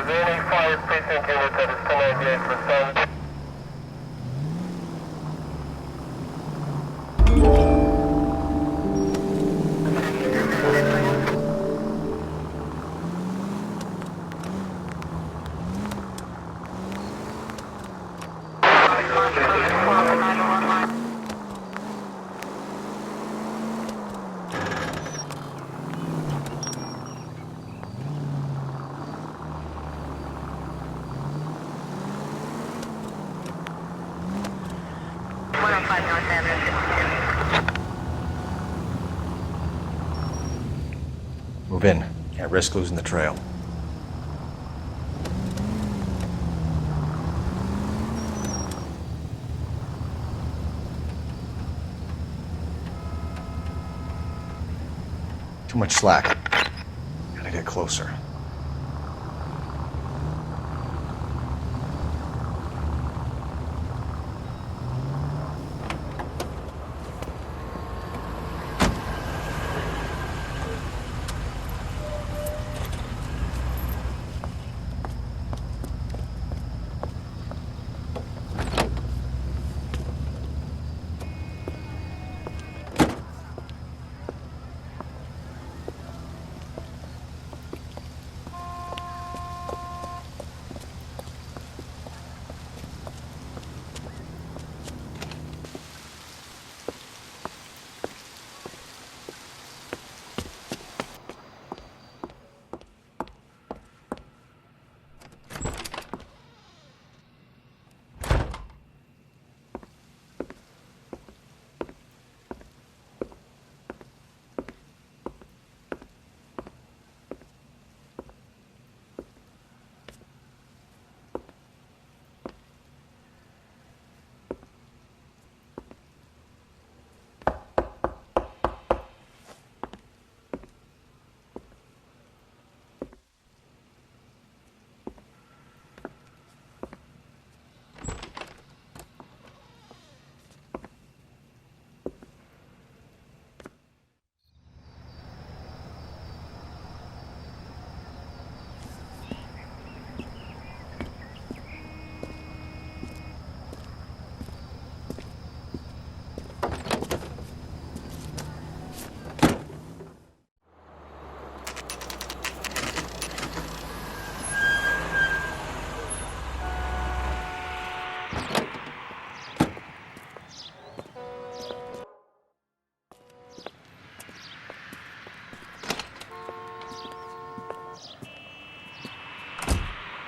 there any 5 precinct unit that is 1098 for sound? Move in. Can't risk losing the trail. Too much slack. Gotta get closer.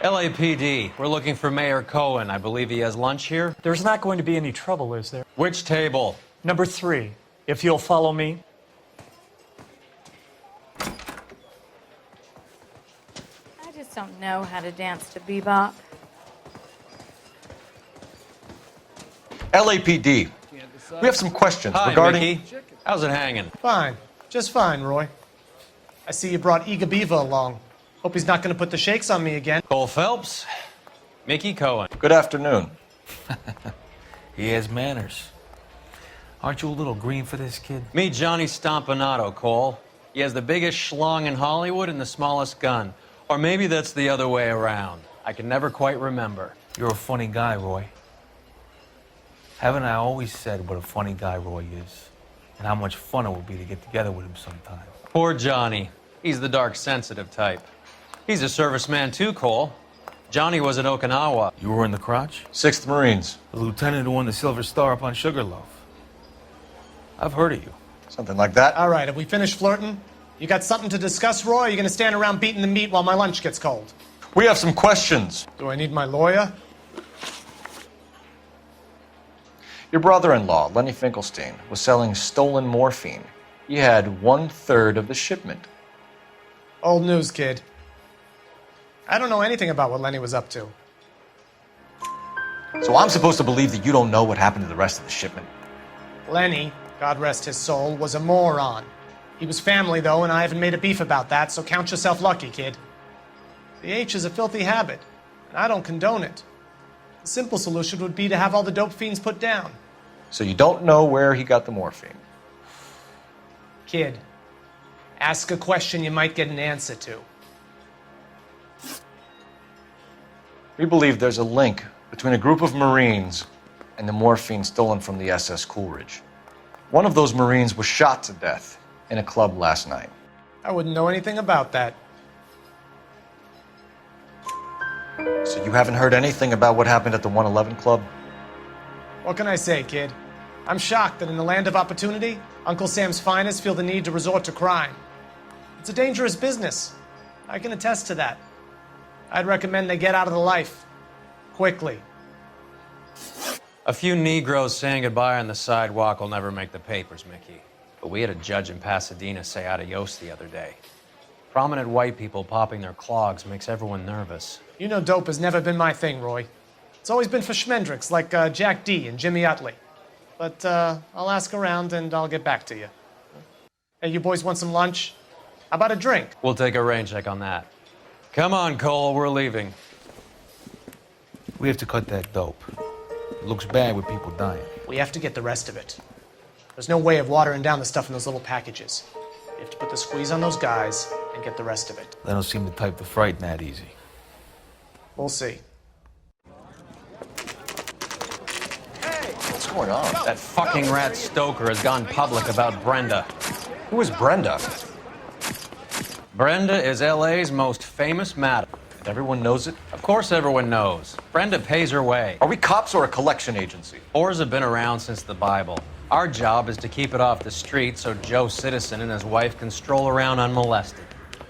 LAPD, we're looking for Mayor Cohen. I believe he has lunch here. There's not going to be any trouble, is there? Which table? Number 3, if you'll follow me. I just don't know how to dance to bebop. LAPD. We have some questions Hi, regarding... Mickey. How's it hanging? Fine. Just fine, Roy. I see you brought Iga Beaver along. Hope he's not going to put the shakes on me again. Cole Phelps, Mickey Cohen. Good afternoon. He has manners. Aren't you a little green for this kid? Meet Johnny Stompanato, Cole. He has the biggest schlong in Hollywood and the smallest gun. Or maybe that's the other way around. I can never quite remember. You're a funny guy, Roy. Haven't I always said what a funny guy Roy is? And how much fun it would be to get together with him sometime. Poor Johnny. He's the dark, sensitive type. He's a serviceman too, Cole. Johnny was at Okinawa. You were in the crotch? 6th Marines. The lieutenant who won the Silver Star up on Sugarloaf. I've heard of you. Something like that. All right, have we finished flirting? You got something to discuss, Roy? Or are you going to stand around beating the meat while my lunch gets cold? We have some questions. Do I need my lawyer? Your brother-in-law, Lenny Finkelstein, was selling stolen morphine. He had 1/3 of the shipment. Old news, kid. I don't know anything about what Lenny was up to. So I'm supposed to believe that you don't know what happened to the rest of the shipment? Lenny, God rest his soul, was a moron. He was family, though, and I haven't made a beef about that, so count yourself lucky, kid. The H is a filthy habit, and I don't condone it. The simple solution would be to have all the dope fiends put down. So you don't know where he got the morphine? Kid, ask a question you might get an answer to. We believe there's a link between a group of Marines and the morphine stolen from the SS Coolidge. One of those Marines was shot to death in a club last night. I wouldn't know anything about that. So you haven't heard anything about what happened at the 111 Club? What can I say, kid? I'm shocked that in the land of opportunity, Uncle Sam's finest feel the need to resort to crime. It's a dangerous business. I can attest to that. I'd recommend they get out of the life. Quickly. A few Negroes saying goodbye on the sidewalk will never make the papers, Mickey. But we had a judge in Pasadena say adios the other day. Prominent white people popping their clogs makes everyone nervous. You know dope has never been my thing, Roy. It's always been for schmendricks like Jack D. and Jimmy Utley. But I'll ask around and I'll get back to you. Hey, you boys want some lunch? How about a drink? We'll take a rain check on that. Come on, Cole, we're leaving. We have to cut that dope. It looks bad with people dying. We have to get the rest of it. There's no way of watering down the stuff in those little packages. You have to put the squeeze on those guys and get the rest of it. They don't seem the type to frighten that easy. We'll see. What's going on? That fucking rat Stoker has gone public about Brenda. Who is Brenda? Brenda is LA's most famous madam. Everyone knows it? Of course everyone knows. Brenda pays her way. Are we cops or a collection agency? Whores have been around since the Bible. Our job is to keep it off the street so Joe Citizen and his wife can stroll around unmolested.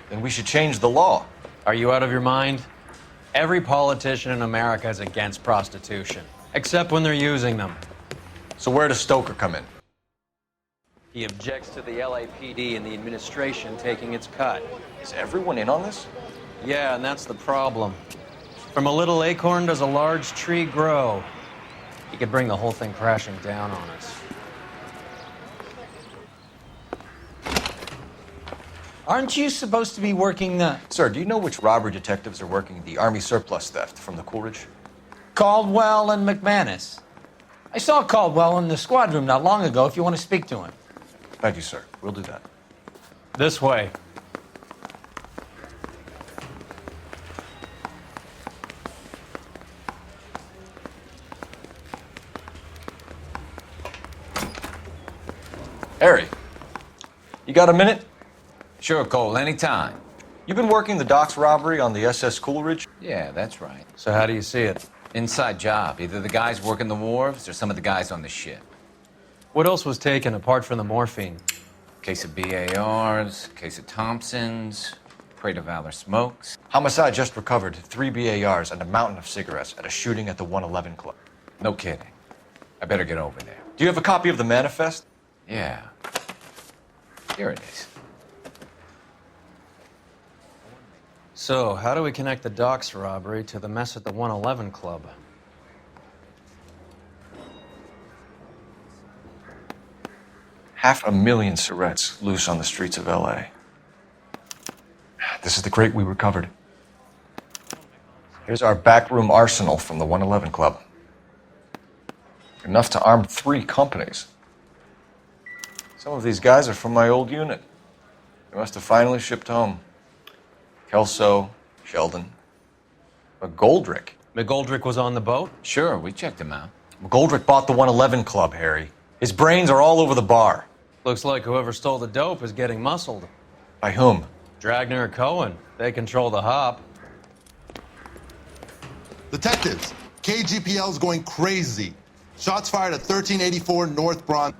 Then we should change the law. Are you out of your mind? Every politician in America is against prostitution, except when they're using them. So where does Stoker come in? He objects to the LAPD and the administration taking its cut. Is everyone in on this? Yeah, and that's the problem. From a little acorn does a large tree grow. He could bring the whole thing crashing down on us. Aren't you supposed to be working Sir, do you know which robbery detectives are working the Army surplus theft from the Coolidge? Caldwell and McManus? I saw Caldwell in the squad room not long ago if you want to speak to him. Thank you, sir. We'll do that. This way. Harry, you got a minute? Sure, Cole, anytime. You've been working the docks robbery on the SS Coolidge? Yeah, that's right. So how do you see it? Inside job. Either the guys working the wharves or some of the guys on the ship. What else was taken apart from the morphine? Case of BARs, case of Thompsons, crate of Valor smokes. Homicide just recovered 3 BARs and a mountain of cigarettes at a shooting at the 111 Club. No kidding. I better get over there. Do you have a copy of the manifest? Yeah. Here it is. So, how do we connect the docks robbery to the mess at the 111 Club? Half a million cigarettes loose on the streets of LA. This is the crate we recovered. Here's our backroom arsenal from the 111 Club. Enough to arm 3 companies. Some of these guys are from my old unit. They must have finally shipped home. Kelso, Sheldon, McGoldrick. McGoldrick was on the boat? Sure, we checked him out. McGoldrick bought the 111 Club, Harry. His brains are all over the bar. Looks like whoever stole the dope is getting muscled. By whom? Dragner or Cohen. They control the hop. Detectives, KGPL's going crazy. Shots fired at 1384 North Bronx.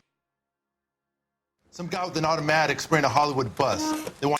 Some guy with an automatic spraying a Hollywood bus. They want